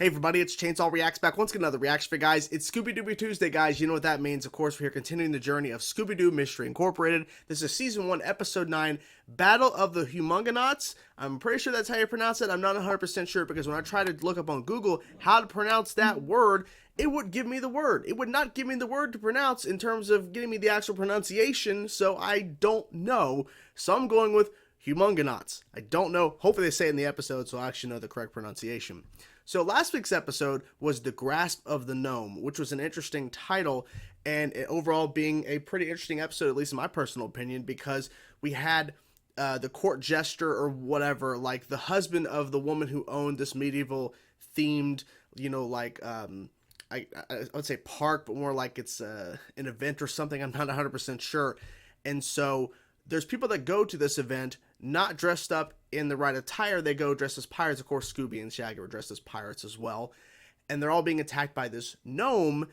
Hey everybody, it's Chainsaw Reacts back once again, another reaction for you guys. It's Scooby-Doo Tuesday, guys. You know what that means. Of course, we're here continuing the journey of Scooby-Doo Mystery Incorporated. This is Season 1, Episode 9, Battle of the Humungonauts. I'm pretty sure that's how you pronounce it. I'm not 100% sure because when I tried to look up on Google how to pronounce that word, it would give me the word. It would not give me the word to pronounce in terms of getting me the actual pronunciation, so I don't know. So I'm going with Humungonauts. I don't know. Hopefully they say it in the episode so I actually know the correct pronunciation. So last week's episode was The Grasp of the Gnome, which was an interesting title and overall being a pretty interesting episode, at least in my personal opinion, because we had the court jester or whatever, like the husband of the woman who owned this medieval themed, you know, like I would say park, but more like it's an event or something. I'm not 100% sure. And so there's people that go to this event not dressed up in the right attire. They go dressed as pirates. Of course, Scooby and Shaggy were dressed as pirates as well. And they're all being attacked by this gnome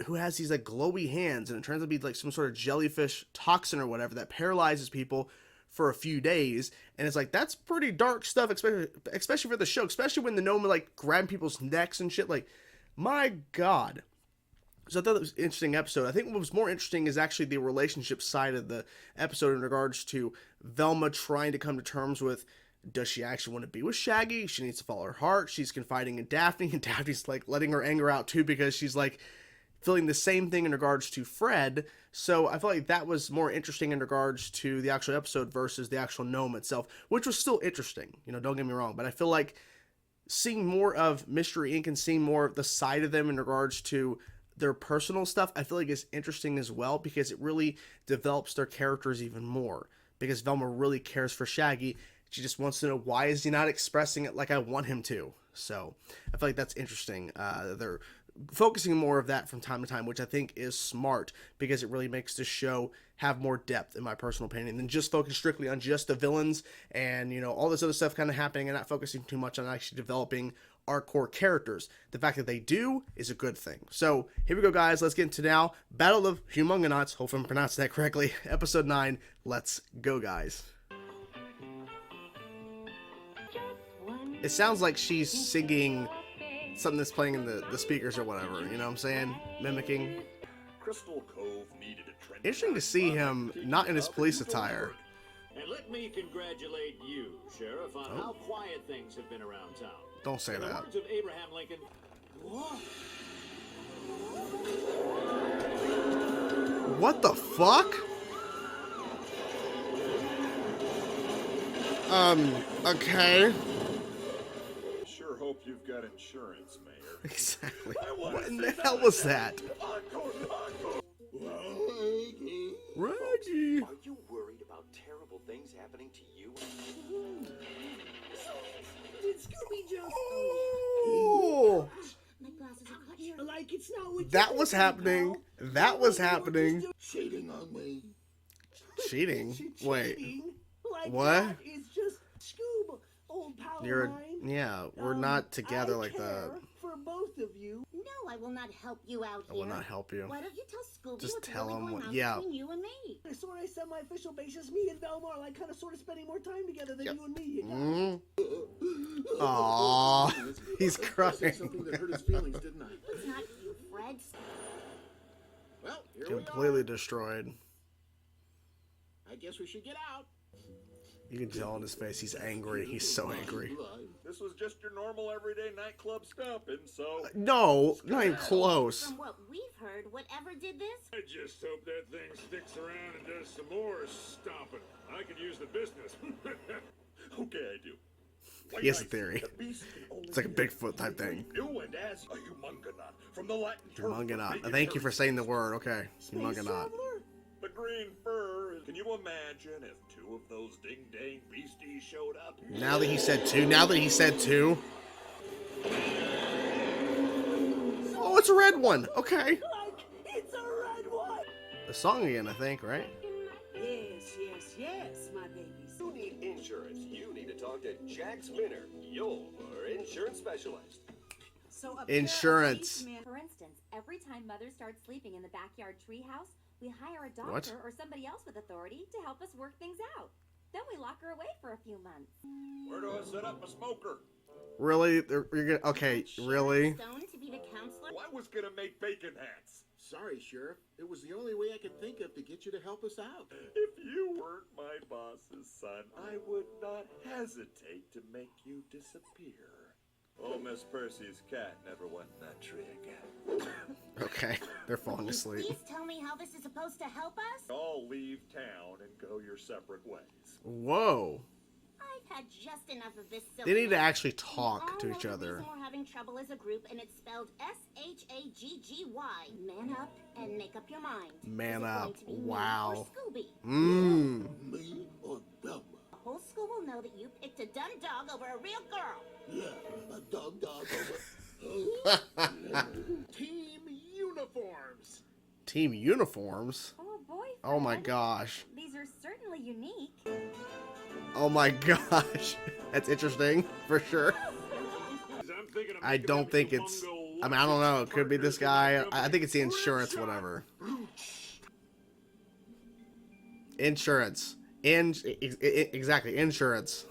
who has these like glowy hands. And it turns out to be like some sort of jellyfish toxin or whatever that paralyzes people for a few days. And it's like, that's pretty dark stuff, especially for the show. Especially when the gnome would like grab people's necks and shit. Like, my God. So I thought it was an interesting episode. I think what was more interesting is actually the relationship side of the episode in regards to Velma trying to come to terms with, does she actually want to be with Shaggy? She needs to follow her heart. She's confiding in Daphne, and Daphne's like letting her anger out too because she's like feeling the same thing in regards to Fred. So I felt like that was more interesting in regards to the actual episode versus the actual gnome itself, which was still interesting. You know, don't get me wrong, but I feel like seeing more of Mystery Inc. and seeing more of the side of them in regards to their personal stuff, I feel like is interesting as well because it really develops their characters even more. Because Velma really cares for Shaggy. She just wants to know, why is he not expressing it like I want him to? So I feel like that's interesting. They're focusing more of that from time to time, which I think is smart because it really makes the show have more depth, in my personal opinion, than just focus strictly on just the villains and, you know, all this other stuff kind of happening and not focusing too much on actually developing our core characters. The fact that they do is a good thing. So here we go, guys. Let's get into now Battle of Humungonauts. Hopefully I'm pronouncing that correctly. Episode 9. Let's go, guys. It sounds like she's singing something that's playing in the speakers or whatever. You know what I'm saying? Mimicking. Crystal Cove needed a trend. Interesting to see him not in his police attire. And let me congratulate you, Sheriff, on how quiet things have been around town. Don't say In the that. words of Abraham Lincoln. What the fuck? Okay. Sure hope you've got insurance, Mayor. Exactly. What in the hell was that? Reggie. Are you worried about terrible things happening to you? Did Scooby just... Oh. My glasses are clear. Like it's not That was happening. That was happening. Cheating on me. Cheating? Wait. Like What? that is just Scoob, old pal of You're... mine. Yeah, we're not together I like that. care for both of you. No, I will not help you out I here. will not help you. Why don't you tell Scooby Just what's tell really him going what- on yeah. between you and me? I sort of semi-official basis, me and Velma are like kind of sort of spending more time together than Yep. you and me, you guys. Aww. He's crying. Something that hurt his feelings, didn't I? It's not you, Fred. Well, here Completely destroyed. I guess we should get out. You can tell on his face he's angry. He's so angry. This was just your normal everyday nightclub stomping, so No, not even close. From what we've heard, whatever did this? I just hope that thing sticks around and does some more stomping. I could use the business. okay, I do. He has a theory. It's like a Bigfoot type thing. New and as a humungonaut from the Latin term. Humungonaut. Thank you for saying the word. Okay. Humungonaut. The green fur. Can you imagine if two of those ding-dang beasties showed up? Now that he said two. Now that he said two. Oh, it's a red one. Okay. Like, it's a red one. The song again, I think, right? Yes, my babies. You need insurance. You need to talk to Jack Spinner, your insurance specialist. So Insurance. For instance, every time Mother starts sleeping in the backyard treehouse, we hire a doctor What? or somebody else with authority to help us work things out. Then we lock her away for a few months. Where do I set up a smoker? Really? You're gonna, okay, really? Stone to be the counselor? Well, I was gonna make bacon hats. Sorry, Sheriff. It was the only way I could think of to get you to help us out. If you weren't my boss's son, I would not hesitate to make you disappear. Oh, Miss Percy's cat never went in that tree again. Okay, they're falling asleep. Please tell me how this is supposed to help us? All leave town and go your separate ways. Whoa. I've had just enough of this They silliness. need to actually We talk all to know each the other. reason we're having trouble as a group, and it's spelled S-H-A-G-G-Y. Man up and make up your mind. Man Is it up. going to be me Wow. or Scooby? Mmm. Me or Velma? The whole school will know that you picked a dumb dog over a real girl. Yeah, a dumb dog over. Team uniforms. Team uniforms? Oh, boy. Oh my Fred. gosh. These are certainly unique. Oh my gosh. That's interesting, for sure. I'm thinking of I making don't them think it's... Humungo I mean, I don't know. It could be this guy. partners I think it's the insurance, whatever. Insurance. Exactly, insurance.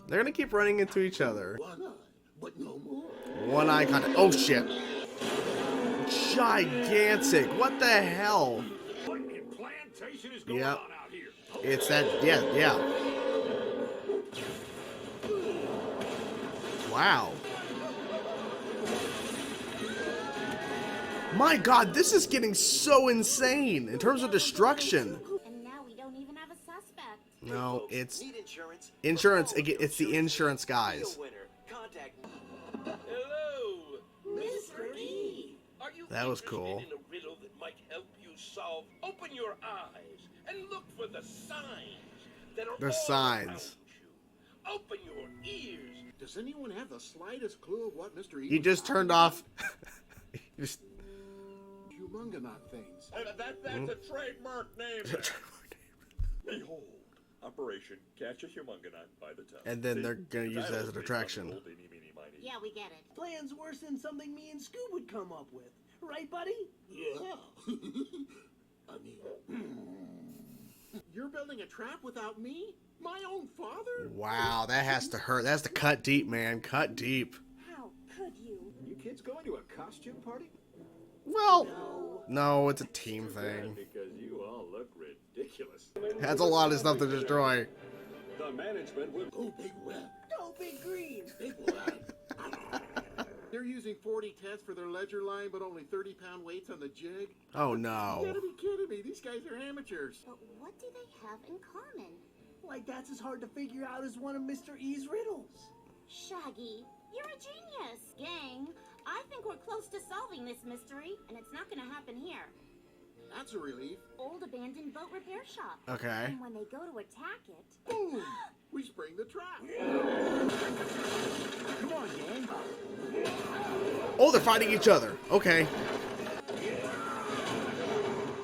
They're gonna keep running into each other. One eye, but no more. One eye contact. Oh shit. Gigantic. What the hell? What in plantation is going Yep. on out here? It's that, yeah. Wow. My god, this is getting so insane in terms of destruction. And now we don't even have a suspect. No, it's Need insurance? insurance. It's the insurance guys. Winner. Contact. Hello, Mr. E. Are you That was interested cool. in a riddle that might help you solve? Open your eyes and look for the signs that are The all signs. around you. Open your ears. Does anyone have the slightest clue of what Mr. E You was just talking turned about? off. You just- Humungonaut things. That's a trademark name. Behold, Operation Catch a Humungonaut by the Tongue. And then See, they're gonna use that as an that'll be attraction. some old eeny, meeny, miny. Yeah, we get it. Plan's worse than something me and Scoob would come up with. Right, buddy? Yeah. I mean, you're building a trap without me? My own father? Wow, that has to hurt. That has to cut deep, man. Cut deep. How could you? You kids going to a costume party? Well, no, it's a team thing. Because you all look ridiculous. That's a lot of stuff to destroy. The management would. Oh, big red. Go Big Green! Big red. They're using 40 tests for their ledger line, but only 30-pound weights on the jig? Oh You no. gotta be kidding me. These guys are amateurs. But what do they have in common? Like that's as hard to figure out as one of Mr. E's riddles. Shaggy, you're a genius. Gang, I think we're close to solving this mystery, and it's not gonna happen here. That's a relief. Old abandoned boat repair shop. Okay. And when they go to attack it, Boom! We spring the trap. Come on, gang. Oh, they're fighting each other. Okay.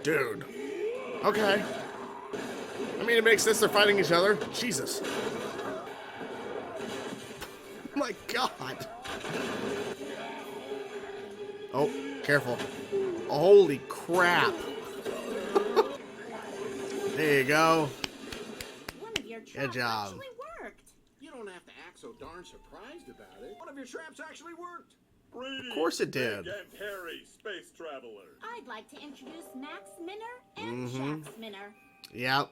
Dude. Okay. I mean, it makes sense they're fighting each other. Jesus. My God. Oh, careful. Holy crap. There you go. One of your traps job. actually worked. You don't have to act so darn surprised about it. One of your traps actually worked. Greetings, Of course it did. big and hairy space travelers. I'd like to introduce Max Minner and Jax Minner. Yep.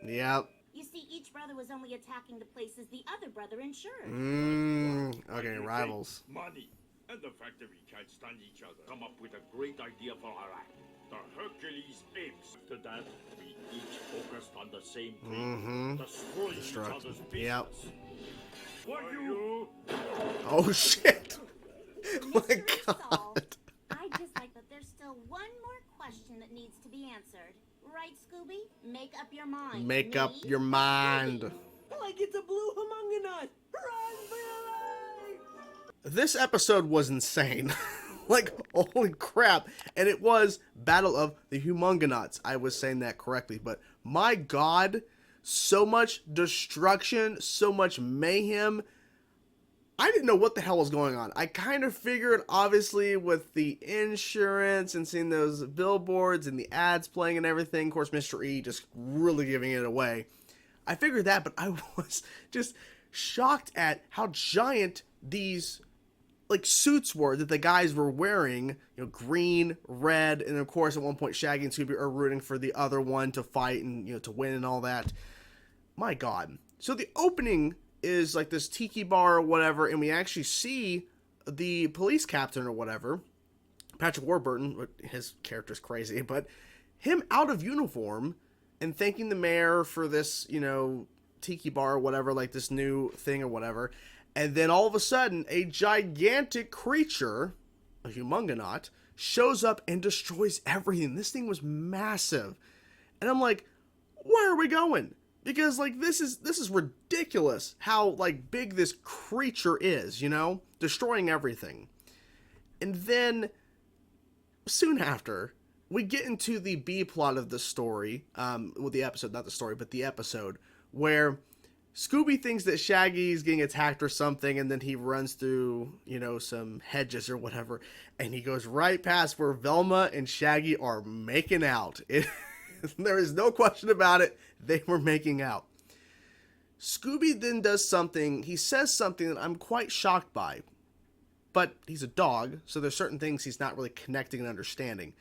Yep. You see, each brother was only attacking the places the other brother insured. Okay, rivals. Money and the fact that we can't stand each other. Come up with a great idea for our act. The Hercules Apes. To that, we each focused on the same thing. Destroy each Destruct. other's business. Yep. What you? Oh shit. My Mystery God. solved. I just like that there's still one more question that needs to be answered. Right, Scooby? Make up your mind. Make Me? up your mind. Like it's a blue Humungonut! Run for your life! This episode was insane. Like, holy crap. And it was Battle of the Humungonauts. I was saying that correctly, but my God, so much destruction, so much mayhem. I didn't know what the hell was going on. I kind of figured, obviously, with the insurance and seeing those billboards and the ads playing and everything, of course, Mr. E just really giving it away. I figured that, but I was just shocked at how giant these like suits were that the guys were wearing, you know, green, red, and of course at one point Shaggy and Scooby are rooting for the other one to fight and, you know, to win and all that. My God. So the opening is like this tiki bar or whatever, and we actually see the police captain or whatever, Patrick Warburton, his character's crazy, but him out of uniform and thanking the mayor for this, you know, tiki bar or whatever, like this new thing or whatever. And then all of a sudden, a gigantic creature, a Humungonaut, shows up and destroys everything. This thing was massive. And I'm like, where are we going? Because, like, this is ridiculous how, like, big this creature is, you know? Destroying everything. And then, soon after, we get into the B plot of the story, well, the episode, not the story, but the episode, where Scooby thinks that Shaggy's getting attacked or something, and then he runs through, you know, some hedges or whatever, and he goes right past where Velma and Shaggy are making out. There is no question about it. They were making out. Scooby then does something. He says something that I'm quite shocked by, but he's a dog, so there's certain things he's not really connecting and understanding.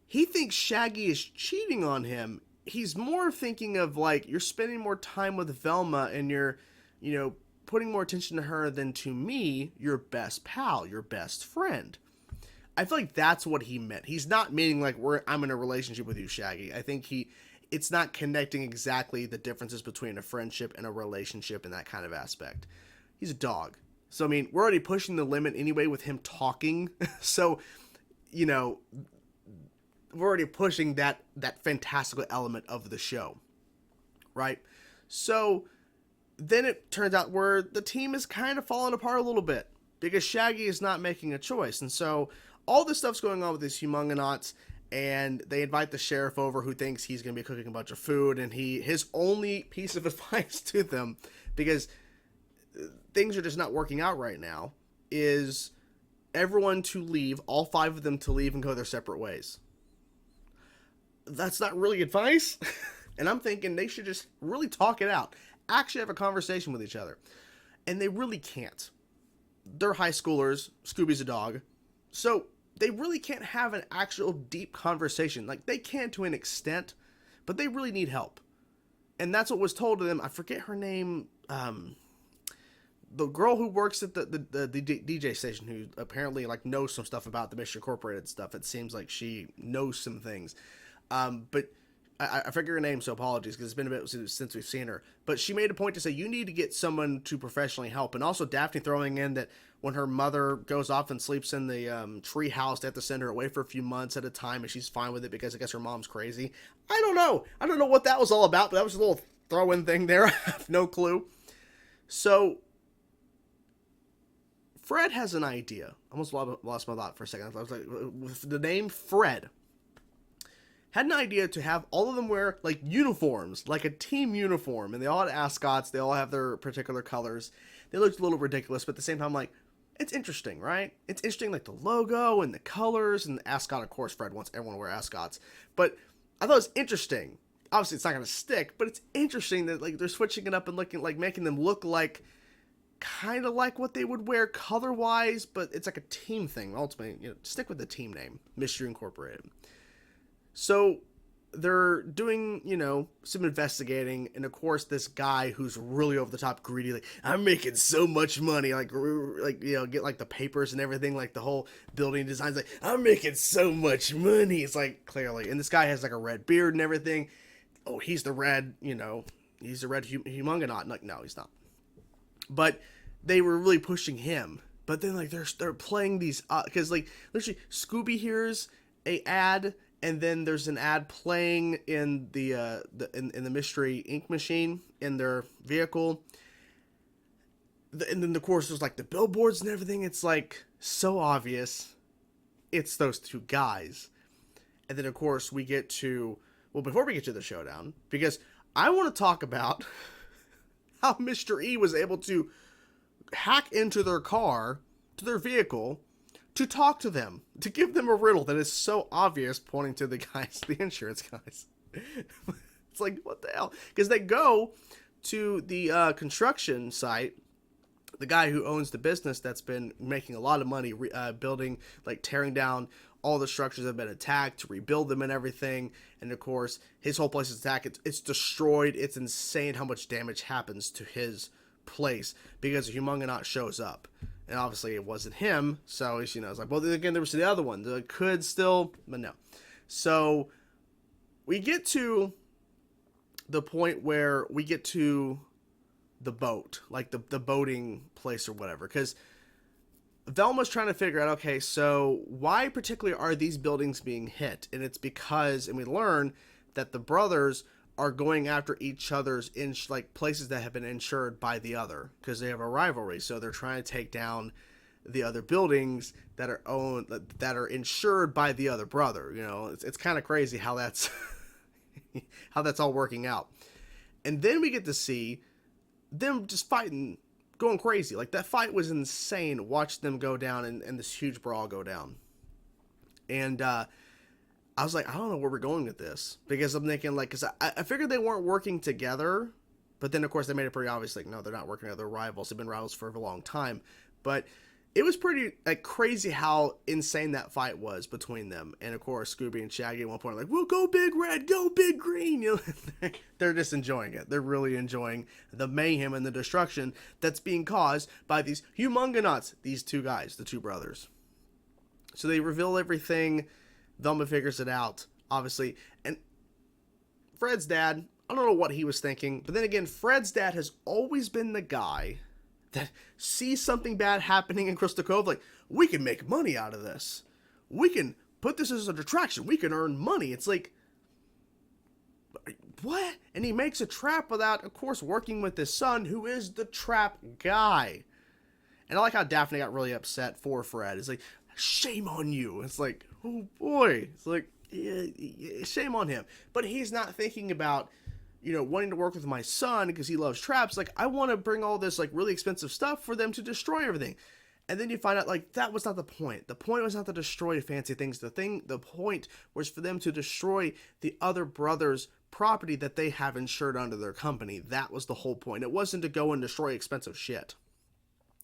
He thinks Shaggy is cheating on him. He's more thinking of, like, you're spending more time with Velma and you're, you know, putting more attention to her than to me, your best pal, your best friend. I feel like that's what he meant. He's not meaning like I'm in a relationship with you, Shaggy. I think it's not connecting exactly the differences between a friendship and a relationship in that kind of aspect. He's a dog. So, I mean, we're already pushing the limit anyway with him talking. So, you know, we're already pushing that fantastical element of the show, right? So then it turns out where the team is kind of falling apart a little bit because Shaggy is not making a choice. And so all this stuff's going on with these Humungonauts, and they invite the sheriff over who thinks he's going to be cooking a bunch of food, and his only piece of advice to them, because things are just not working out right now, is everyone to leave, all 5 of them to leave and go their separate ways. That's not really advice. And I'm thinking they should just really talk it out. Actually have a conversation with each other. And they really can't. They're high schoolers. Scooby's a dog. So they really can't have an actual deep conversation. Like, they can to an extent, but they really need help. And that's what was told to them. I forget her name. The girl who works at the DJ station, who apparently, like, knows some stuff about the Mission Incorporated stuff. It seems like she knows some things. But I forget her name, so apologies, because it's been a bit since we've seen her. But she made a point to say, you need to get someone to professionally help. And also Daphne throwing in that when her mother goes off and sleeps in the tree house, they have to send her away for a few months at a time, and she's fine with it because I guess her mom's crazy. I don't know what that was all about, but that was a little throw-in thing there. I have no clue. So Fred has an idea. I almost lost my thought for a second. I was like, with the name Fred, had an idea to have all of them wear, like, uniforms, like a team uniform, and they all had ascots, they all have their particular colors. They looked a little ridiculous, but at the same time, like, it's interesting, right? It's interesting, like, the logo and the colors, and the ascot, of course, Fred wants everyone to wear ascots, but I thought it was interesting. Obviously, it's not going to stick, but it's interesting that, like, they're switching it up and looking, like, making them look like, kind of like what they would wear color-wise, but it's like a team thing. Ultimately, you know, stick with the team name, Mystery Incorporated. So they're doing, you know, some investigating, and of course this guy who's really over the top greedy, like, I'm making so much money, like, you know, get like the papers and everything, like the whole building designs, like, I'm making so much money. It's like, clearly, and this guy has like a red beard and everything. Oh, he's the red, you know, he's the red Humungonaut. Like, no, he's not. But they were really pushing him. But then, like, they're playing these, because, like, literally Scooby hears a ad, and then there's an ad playing in the mystery ink machine in their vehicle. And then, of course, there's, like, the billboards and everything. It's, like, so obvious. It's those 2 guys. And then, of course, we get to, well, before we get to the showdown, because I want to talk about how Mr. E was able to hack into their car, to their vehicle, to talk to them, to give them a riddle that is so obvious, pointing to the guys, the insurance guys. It's like, what the hell? Because they go to the construction site, the guy who owns the business that's been making a lot of money building, like tearing down all the structures that have been attacked to rebuild them and everything. And of course, his whole place is attacked. It's destroyed. It's insane how much damage happens to his place because a Humungonaut shows up. And obviously it wasn't him. So it's, it's like, well, again, there was the other one that could still, but no. So we get to the point where we get to the boat, like the boating place or whatever, because Velma's trying to figure out, okay, so why particularly are these buildings being hit? And it's because, and we learn that the brothers are going after each other's like places that have been insured by the other, because they have a rivalry. So they're trying to take down the other buildings that are owned, that are insured by the other brother. It's kind of crazy how that's how that's all working out. And then we get to see them just fighting, going crazy. Like, that fight was insane. Watch them go down and this huge brawl go down. And I was like, I don't know where we're going with this, because I'm thinking, like, because I figured they weren't working together, but then of course they made it pretty obvious, like, no, they're not working together. They're rivals. They've been rivals for a long time. But it was pretty, like, crazy how insane that fight was between them. And of course, Scooby and Shaggy at one point are like, "We'll go big red, go big green." They're just enjoying it. They're really enjoying the mayhem and the destruction that's being caused by these Humungonauts, these two guys, the two brothers. So they reveal everything. Velma figures it out, obviously. And Fred's dad, I don't know what he was thinking, but then again, Fred's dad has always been the guy that sees something bad happening in Crystal Cove, like, we can make money out of this. We can put this as a attraction. We can earn money. It's like, what? And he makes a trap without, of course, working with his son, who is the trap guy. And I like how Daphne got really upset for Fred. It's like, shame on you. It's like, oh boy. It's like, yeah, shame on him. But he's not thinking about, wanting to work with my son because he loves traps. Like, I want to bring all this, like, really expensive stuff for them to destroy everything. And then you find out, like, that was not the point. The point was not to destroy fancy things. The point was for them to destroy the other brothers' property that they have insured under their company. That was the whole point. It wasn't to go and destroy expensive shit.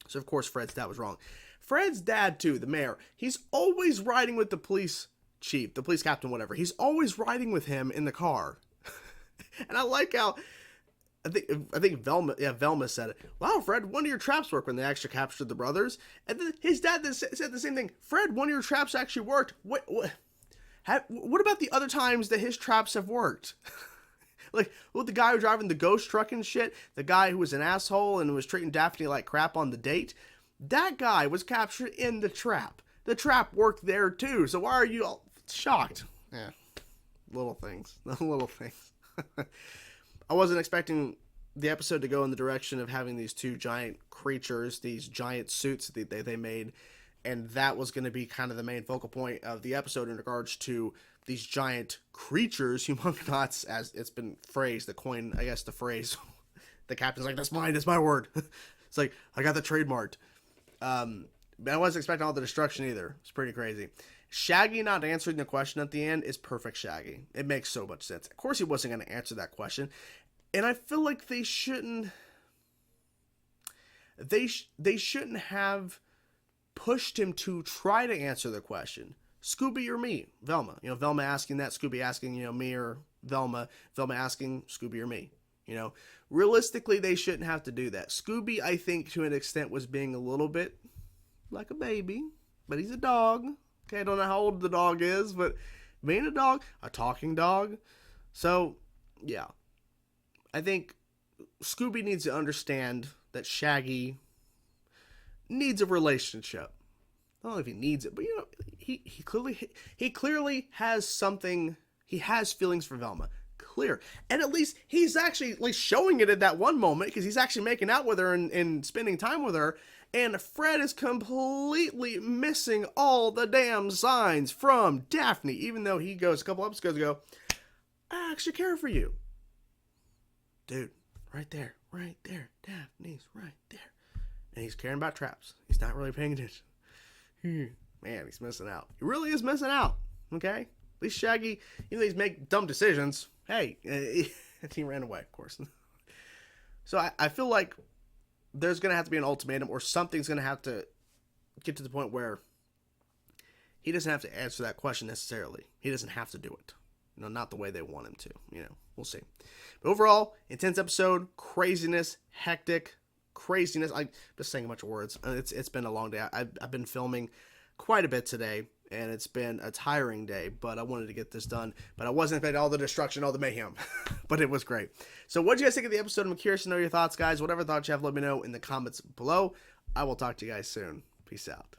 So, of course, Fred's dad was wrong. Fred's dad, too, the mayor, he's always riding with the police chief, the police captain, whatever. He's always riding with him in the car. And I like how, I think Velma said it. Wow, Fred, one of your traps worked when they actually captured the brothers. And then his dad said the same thing. Fred, one of your traps actually worked. What about the other times that his traps have worked? Like, the guy who was driving the ghost truck and shit, the guy who was an asshole and was treating Daphne like crap on the date, that guy was captured in the trap. The trap worked there too. So why are you all shocked? Yeah, little things. I wasn't expecting the episode to go in the direction of having these two giant creatures, these giant suits that they made, and that was going to be kind of the main focal point of the episode in regards to these giant creatures, Humungonauts, as it's been phrased, the phrase. The captain's like, that's my word. It's like, I got the trademarked. But I wasn't expecting all the destruction either. It's pretty crazy. Shaggy not answering the question at the end is perfect Shaggy. It makes so much sense. Of course he wasn't going to answer that question. And I feel like they shouldn't have pushed him to try to answer the question. Scooby or me? Velma. Velma asking that, Scooby asking, me or Velma. Velma asking Scooby or me. Realistically, they shouldn't have to do that. Scooby, I think, to an extent, was being a little bit like a baby, but he's a dog. Okay, I don't know how old the dog is, but being a dog, a talking dog. So, yeah. I think Scooby needs to understand that Shaggy needs a relationship. I don't know if he needs it, but he clearly has something. He has feelings for Velma. Clear. And at least he's actually like showing it at that one moment, because he's actually making out with her and spending time with her. And Fred is completely missing all the damn signs from Daphne, even though he goes a couple episodes ago, I actually care for you. Dude, right there, Daphne's right there. and he's caring about traps. He's not really paying attention. Man, he's missing out. He really is missing out. Okay? At least Shaggy, even though he's making dumb decisions, hey, he ran away, of course. So I feel like there's going to have to be an ultimatum, or something's going to have to get to the point where he doesn't have to answer that question necessarily. He doesn't have to do it. You know, not the way they want him to. You know, we'll see. But overall, intense episode, craziness, hectic, craziness. I'm just saying a bunch of words. It's been a long day. I've been filming quite a bit today, and it's been a tiring day, but I wanted to get this done. But I wasn't expecting all the destruction, all the mayhem. But it was great. So what did you guys think of the episode? I'm curious to know your thoughts, guys. Whatever thoughts you have, let me know in the comments below. I will talk to you guys soon. Peace out.